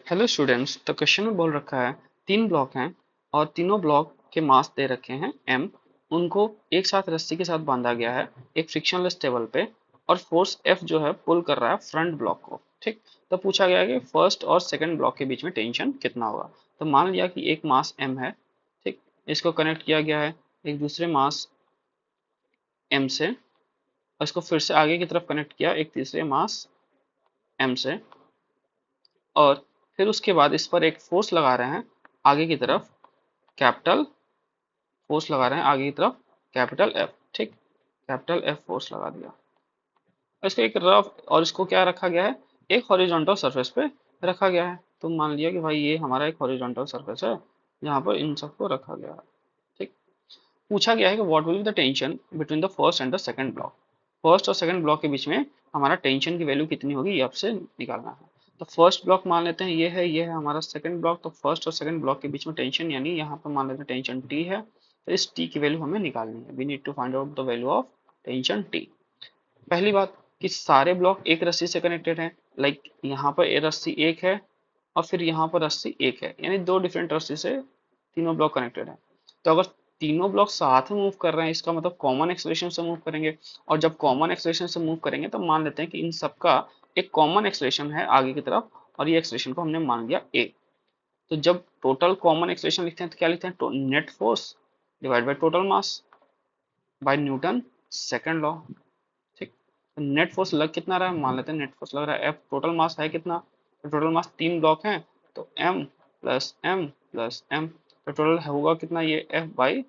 Hello students, तो question में बोल रखा है तीन ब्लॉक हैं और तीनों ब्लॉक के मास दे रखे हैं m। उनको एक साथ रस्सी के साथ बांधा गया है एक फ्रिक्शनलेस टेबल पे और फोर्स F जो है पुल कर रहा है फ्रंट ब्लॉक को। ठीक, तो पूछा गया है कि फर्स्ट और सेकंड ब्लॉक के बीच में टेंशन कितना होगा। तो मान लिया कि एक मास m है। ठीक, इसको कनेक्ट किया गया है एक दूसरे मास m से और इसको फिर से आगे की तरफ कनेक्ट किया एक तीसरे मास m से, और फिर उसके बाद इस पर एक फोर्स लगा रहे हैं आगे की तरफ, कैपिटल फोर्स लगा रहे हैं आगे की तरफ, कैपिटल एफ। ठीक, कैपिटल एफ फोर्स लगा दिया और इसको एक रफ, और इसको क्या रखा गया है, एक हॉरिजॉन्टल सरफेस पे रखा गया है। तो मान लिया कि भाई ये हमारा एक हॉरिजॉन्टल सरफेस है जहाँ पर इन सबको रखा गया है। ठीक, पूछा गया है कि what will be the tension between the first and the second block. First और सेकंड ब्लॉक के बीच में हमारा टेंशन की वैल्यू कितनी होगी ये आपसे निकालना है। तो फर्स्ट ब्लॉक मान लेते हैं ये है हमारा सेकंड ब्लॉक। तो फर्स्ट और सेकंड ब्लॉक के बीच में टेंशन यानी यहाँ पर मान लेते हैं टेंशन टी है। तो इस टी की वैल्यू हमें निकालनी है। We need to find out the value of tension T. पहली बात कि सारे ब्लॉक एक रस्सी से कनेक्टेड हैं। लाइक यहाँ पर ये रस्सी एक है और फिर यहाँ पर रस्सी एक है, यानी दो डिफरेंट रस्सी से तीनों ब्लॉक कनेक्टेड हैं। तो अगर तीनों ब्लॉक साथ में मूव कर रहे हैं इसका मतलब कॉमन एक्सेलरेशन से मूव करेंगे, और जब कॉमन एक्सेलरेशन से मूव करेंगे तो मान लेते हैं कि इन सबका एक कॉमन एक्सेलरेशन है आगे की तरफ, और ये एक्सेलरेशन को हमने मान लिया a। तो जब टोटल कॉमन एक्सेलरेशन लिखते हैं तो क्या लिखते हैं, net force divide by total mass by Newton second law. ठीक, तो नेट फोर्स लग कितना रहा है, मान लेते हैं नेट फोर्स लग रहा है F। टोटल मास है कितना, तो टोटल मास तीन ब्लॉक हैं तो m plus m plus m, तो टोटल होगा कितना, ये F by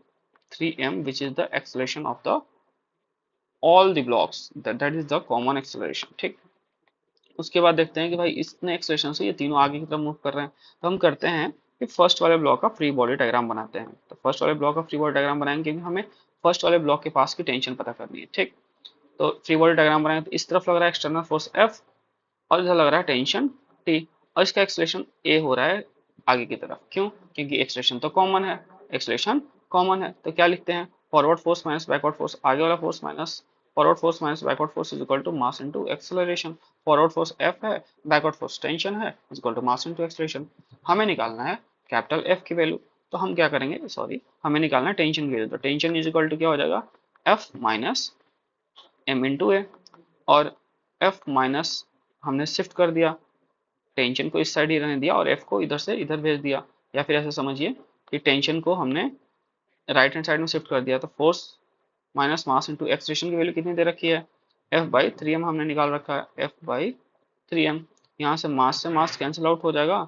3m which is the acceleration of the all the blocks, that is the common acceleration. ठीक, उसके बाद देखते हैं कि भाई इतने एक्सेलरेशन से ये तीनों आगे की तरफ मूव कर रहे हैं। तो हम करते हैं कि फर्स्ट वाले ब्लॉक का फ्री बॉडी डायग्राम बनाते हैं। तो फर्स्ट वाले ब्लॉक का फ्री बॉडी डायग्राम बनाएंगे क्योंकि हमें फर्स्ट वाले ब्लॉक के पास की टेंशन पता करनी है। ठीक, तो फ्री बॉडी डायग्राम बनाएंगे तो इस तरफ लग रहा है एक्सटर्नल फोर्स F और इधर लग रहा है टेंशन T, और इसका एक्सेलरेशन A हो रहा है आगे की तरफ। क्यों, क्योंकि एक्सेलरेशन तो कॉमन है, एक्सेलरेशन कॉमन है। तो क्या लिखते हैं, forward force minus backward force, आगे वाला force minus forward force minus backward force is equal to mass into acceleration. Forward force F है, बैकवर्ड फोर्स टेंशन है, is equal to mass into acceleration. हमें निकालना है कैपिटल F की value. तो हम क्या करेंगे, सॉरी, हमें निकालना है टेंशन की वैल्यू। तो टेंशन इज इक्वल टू क्या हो जाएगा, F माइनस m इंटू ए, और F माइनस हमने शिफ्ट कर दिया, टेंशन को इस साइड ही रहने दिया और F को इधर से इधर भेज दिया। या फिर ऐसे समझिए कि टेंशन को हमने राइट हैंड साइड में शिफ्ट कर दिया। तो force minus mass into acceleration की वैल्यू कितनी दे रखी है, F बाई 3m हमने निकाल रखा है, F बाई 3m। यहाँ से मास कैंसिल आउट हो जाएगा,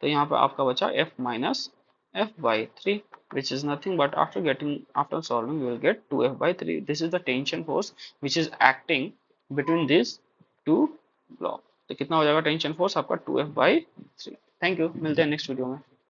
तो यहाँ पे आपका बचा F minus F by 3, which is nothing but after solving you will get 2F by 3. This is the tension force which is acting between these two blocks. तो कितना हो जाएगा टेंशन फोर्स आपका 2F by 3। थैंक यू, मिलते हैं next video में।